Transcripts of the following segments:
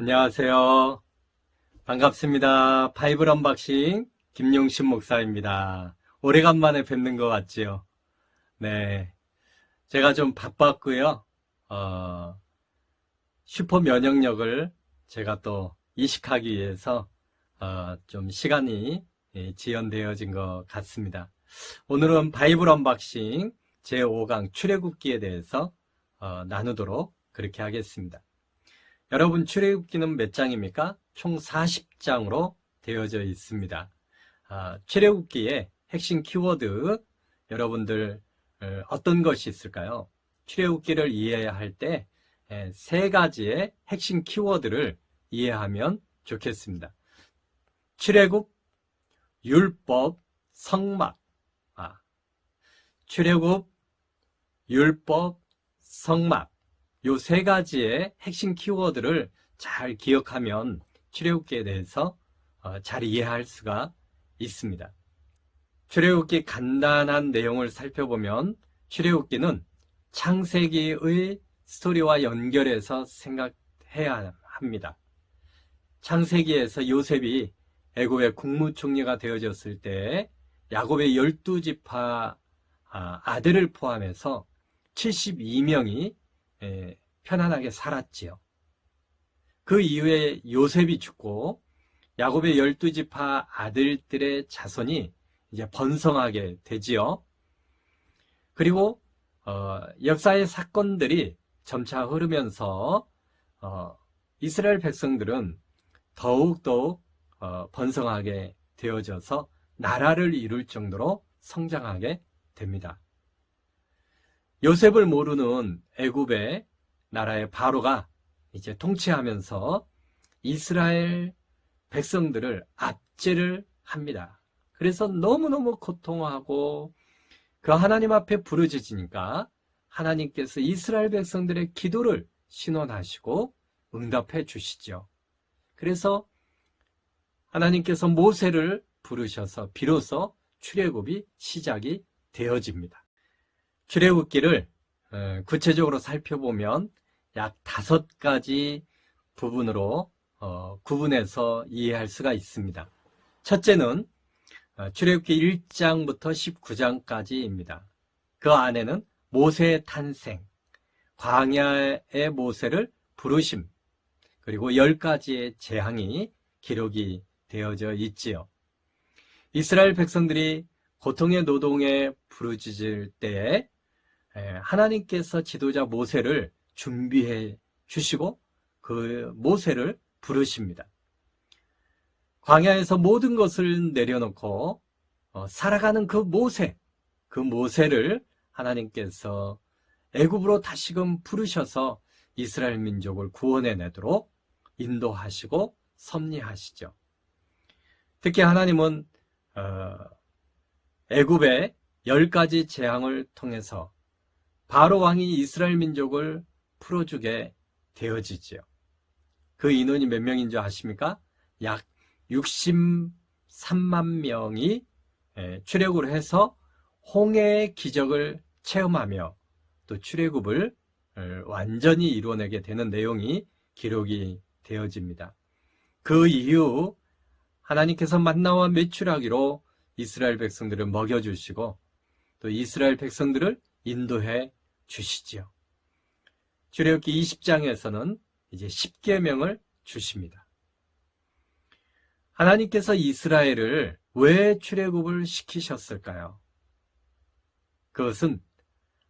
안녕하세요. 반갑습니다. 바이블 언박싱 김용신 목사입니다. 오래간만에 뵙는 것 같지요? 네. 제가 좀 바빴고요. 슈퍼 면역력을 제가 또 이식하기 위해서 좀 시간이 지연되어진 것 같습니다. 오늘은 바이블 언박싱 제5강 출애굽기에 대해서 나누도록 그렇게 하겠습니다. 여러분, 출애굽기는 몇 장입니까? 총 40장으로 되어져 있습니다. 출애굽기의 핵심 키워드, 여러분들 어떤 것이 있을까요? 출애굽기를 이해할 때 세 가지의 핵심 키워드를 이해하면 좋겠습니다. 출애굽, 율법, 성막. 출애굽, 율법, 성막. 요 세 가지의 핵심 키워드를 잘 기억하면 출애굽기에 대해서 잘 이해할 수가 있습니다. 출애굽기 간단한 내용을 살펴보면 출애굽기는 창세기의 스토리와 연결해서 생각해야 합니다. 창세기에서 요셉이 애굽의 국무총리가 되어졌을 때 야곱의 12지파 아들을 포함해서 72명이 편안하게 살았지요. 그 이후에 요셉이 죽고 야곱의 12지파 아들들의 자손이 이제 번성하게 되지요. 그리고 역사의 사건들이 점차 흐르면서 이스라엘 백성들은 더욱더욱 번성하게 되어져서 나라를 이룰 정도로 성장하게 됩니다. 요셉을 모르는 애굽의 나라의 바로가 이제 통치하면서 이스라엘 백성들을 압제를 합니다. 그래서 너무너무 고통하고 그 하나님 앞에 부르짖으니까 하나님께서 이스라엘 백성들의 기도를 신원하시고 응답해 주시죠. 그래서 하나님께서 모세를 부르셔서 비로소 출애굽이 시작이 되어집니다. 출애굽기를 구체적으로 살펴보면 약 5가지 부분으로 구분해서 이해할 수가 있습니다. 첫째는 출애굽기 1장부터 19장까지입니다. 그 안에는 모세의 탄생, 광야의 모세를 부르심, 그리고 10가지의 재앙이 기록이 되어져 있지요. 이스라엘 백성들이 고통의 노동에 부르짖을 때에 하나님께서 지도자 모세를 준비해 주시고 그 모세를 부르십니다. 광야에서 모든 것을 내려놓고 살아가는 그 모세를 하나님께서 애굽으로 다시금 부르셔서 이스라엘 민족을 구원해내도록 인도하시고 섭리하시죠. 특히 하나님은 애굽의 10가지 재앙을 통해서 바로 왕이 이스라엘 민족을 풀어주게 되어지지요. 그 인원이 몇 명인 줄 아십니까? 약 63만 명이 출애굽을 해서 홍해의 기적을 체험하며 또 출애굽을 완전히 이루어내게 되는 내용이 기록이 되어집니다. 그 이후 하나님께서 만나와 메추라기로 이스라엘 백성들을 먹여주시고 또 이스라엘 백성들을 인도해 주시지요. 출애굽기 20장에서는 이제 10계명을 주십니다. 하나님께서 이스라엘을 왜 출애굽을 시키셨을까요? 그것은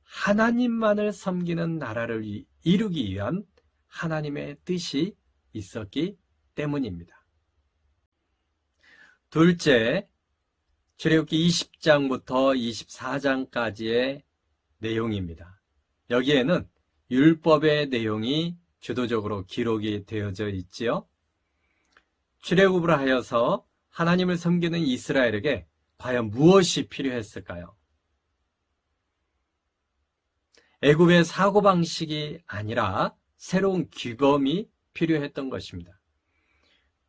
하나님만을 섬기는 나라를 이루기 위한 하나님의 뜻이 있었기 때문입니다. 둘째, 출애굽기 20장부터 24장까지의 내용입니다. 여기에는 율법의 내용이 주도적으로 기록이 되어져 있지요. 출애굽을 하여서 하나님을 섬기는 이스라엘에게 과연 무엇이 필요했을까요? 애굽의 사고방식이 아니라 새로운 규범이 필요했던 것입니다.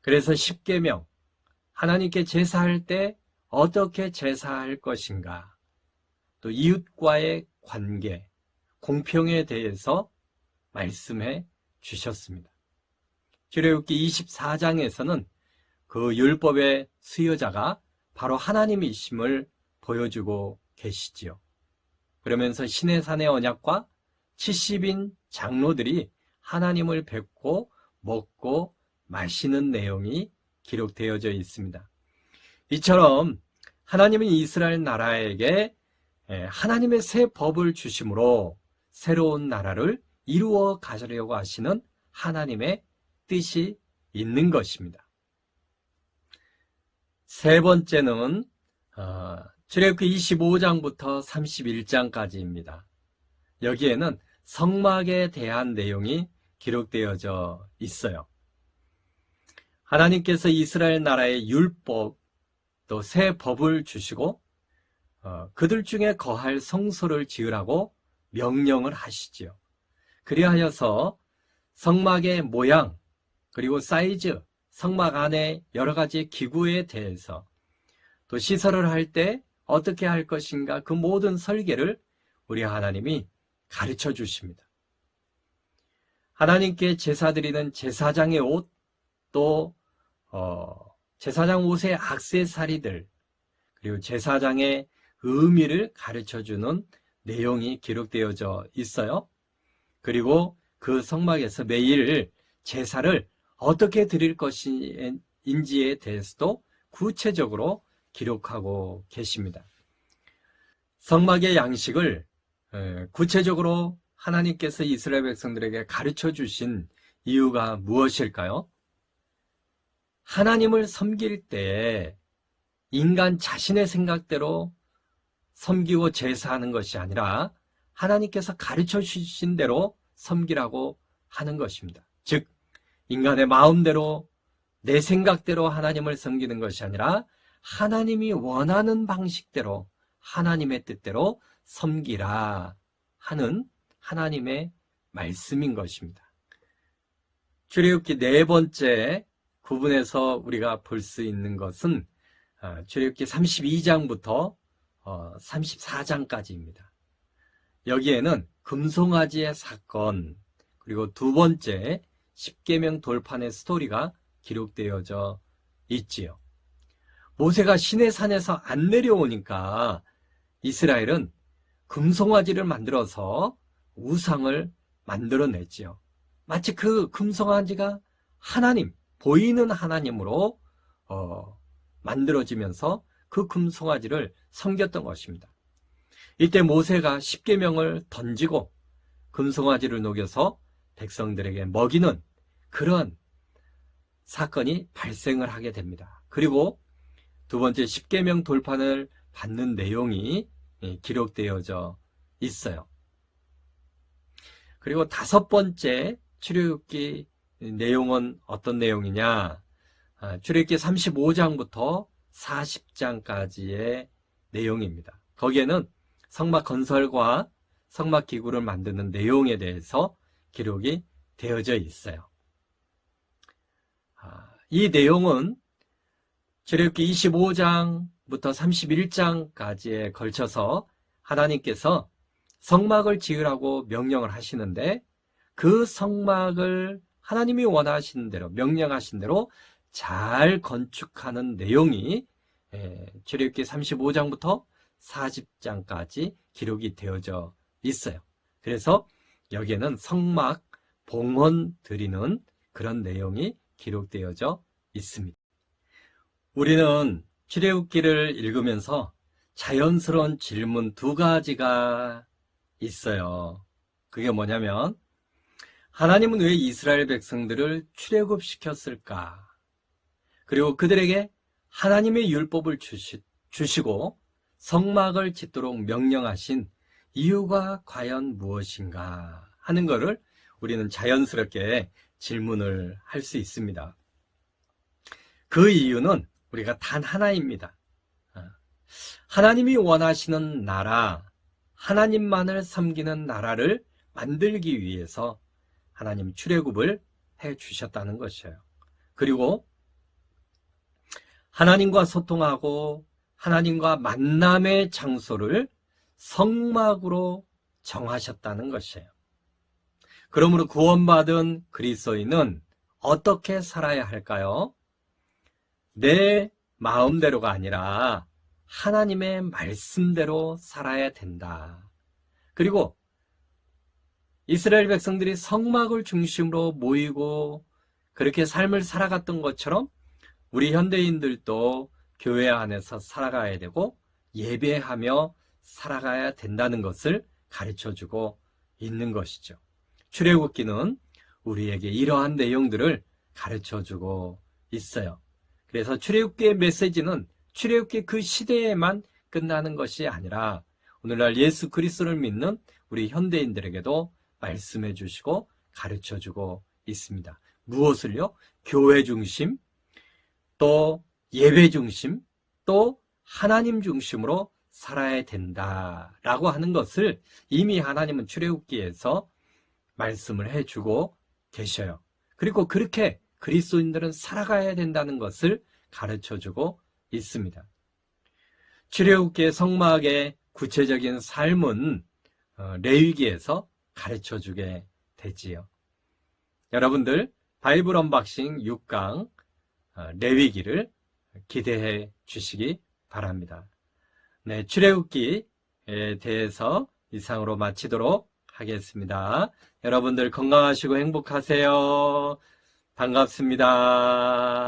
그래서 10계명, 하나님께 제사할 때 어떻게 제사할 것인가, 또 이웃과의 관계, 공평에 대해서 말씀해 주셨습니다. 출애굽기 24장에서는 그 율법의 수여자가 바로 하나님이심을 보여주고 계시지요. 그러면서 시내산의 언약과 70인 장로들이 하나님을 뵙고 먹고 마시는 내용이 기록되어져 있습니다. 이처럼 하나님은 이스라엘 나라에게 하나님의 새 법을 주심으로 새로운 나라를 이루어 가려고 하시는 하나님의 뜻이 있는 것입니다. 세 번째는 출애굽기 25장부터 31장까지입니다. 여기에는 성막에 대한 내용이 기록되어져 있어요. 하나님께서 이스라엘 나라의 율법, 또 새 법을 주시고 그들 중에 거할 성소를 지으라고 명령을 하시지요. 그리하여서 성막의 모양, 그리고 사이즈, 성막 안에 여러 가지 기구에 대해서 또 시설을 할 때 어떻게 할 것인가, 그 모든 설계를 우리 하나님이 가르쳐 주십니다. 하나님께 제사 드리는 제사장의 옷, 또 제사장 옷의 액세서리들, 그리고 제사장의 의미를 가르쳐 주는 내용이 기록되어져 있어요. 그리고 그 성막에서 매일 제사를 어떻게 드릴 것인지에 대해서도 구체적으로 기록하고 계십니다. 성막의 양식을 구체적으로 하나님께서 이스라엘 백성들에게 가르쳐 주신 이유가 무엇일까요? 하나님을 섬길 때 인간 자신의 생각대로 섬기고 제사하는 것이 아니라 하나님께서 가르쳐 주신 대로 섬기라고 하는 것입니다. 즉, 인간의 마음대로 내 생각대로 하나님을 섬기는 것이 아니라 하나님이 원하는 방식대로 하나님의 뜻대로 섬기라 하는 하나님의 말씀인 것입니다. 출애굽기 네 번째 부분에서 우리가 볼 수 있는 것은 출애굽기 32장부터 34장까지입니다. 여기에는 금송아지의 사건, 그리고 두 번째 십계명 돌판의 스토리가 기록되어져 있지요. 모세가 시내산에서 안 내려오니까 이스라엘은 금송아지를 만들어서 우상을 만들어냈지요. 마치 그 금송아지가 하나님, 보이는 하나님으로 만들어지면서 그 금송아지를 섬겼던 것입니다. 이때 모세가 십계명을 던지고 금송아지를 녹여서 백성들에게 먹이는 그런 사건이 발생을 하게 됩니다. 그리고 두 번째 십계명 돌판을 받는 내용이 기록되어져 있어요. 그리고 다섯 번째 출애굽기 내용은 어떤 내용이냐? 출애굽기 35장부터 40장까지의 내용입니다. 거기에는 성막 건설과 성막 기구를 만드는 내용에 대해서 기록이 되어져 있어요. 이 내용은 출애굽기 25장부터 31장까지에 걸쳐서 하나님께서 성막을 지으라고 명령을 하시는데 그 성막을 하나님이 원하시는 대로, 명령하신 대로 잘 건축하는 내용이 출애굽기 35장부터 40장까지 기록이 되어져 있어요. 그래서 여기에는 성막 봉헌 드리는 그런 내용이 기록되어져 있습니다. 우리는 출애굽기를 읽으면서 자연스러운 질문 두 가지가 있어요. 그게 뭐냐면, 하나님은 왜 이스라엘 백성들을 출애굽시켰을까? 그리고 그들에게 하나님의 율법을 주시고 성막을 짓도록 명령하신 이유가 과연 무엇인가 하는 것을 우리는 자연스럽게 질문을 할 수 있습니다. 그 이유는 우리가 단 하나입니다. 하나님이 원하시는 나라, 하나님만을 섬기는 나라를 만들기 위해서 하나님 출애굽을 해 주셨다는 것이에요. 그리고 하나님과 소통하고 하나님과 만남의 장소를 성막으로 정하셨다는 것이에요. 그러므로 구원받은 그리스도인은 어떻게 살아야 할까요? 내 마음대로가 아니라 하나님의 말씀대로 살아야 된다. 그리고 이스라엘 백성들이 성막을 중심으로 모이고 그렇게 삶을 살아갔던 것처럼 우리 현대인들도 교회 안에서 살아가야 되고 예배하며 살아가야 된다는 것을 가르쳐주고 있는 것이죠. 출애굽기는 우리에게 이러한 내용들을 가르쳐주고 있어요. 그래서 출애굽기의 메시지는 출애굽기 그 시대에만 끝나는 것이 아니라 오늘날 예수 그리스도를 믿는 우리 현대인들에게도 말씀해 주시고 가르쳐 주고 있습니다. 무엇을요? 교회 중심, 또 예배 중심, 또 하나님 중심으로 살아야 된다라고 하는 것을 이미 하나님은 출애굽기에서 말씀을 해주고 계셔요. 그리고 그렇게 그리스도인들은 살아가야 된다는 것을 가르쳐주고 있습니다. 출애굽기의 성막의 구체적인 삶은 레위기에서 가르쳐주게 되지요. 여러분들 바이블 언박싱 6강 레위기를 기대해 주시기 바랍니다. 네, 출애굽기에 대해서 이상으로 마치도록 하겠습니다. 여러분들 건강하시고 행복하세요. 반갑습니다.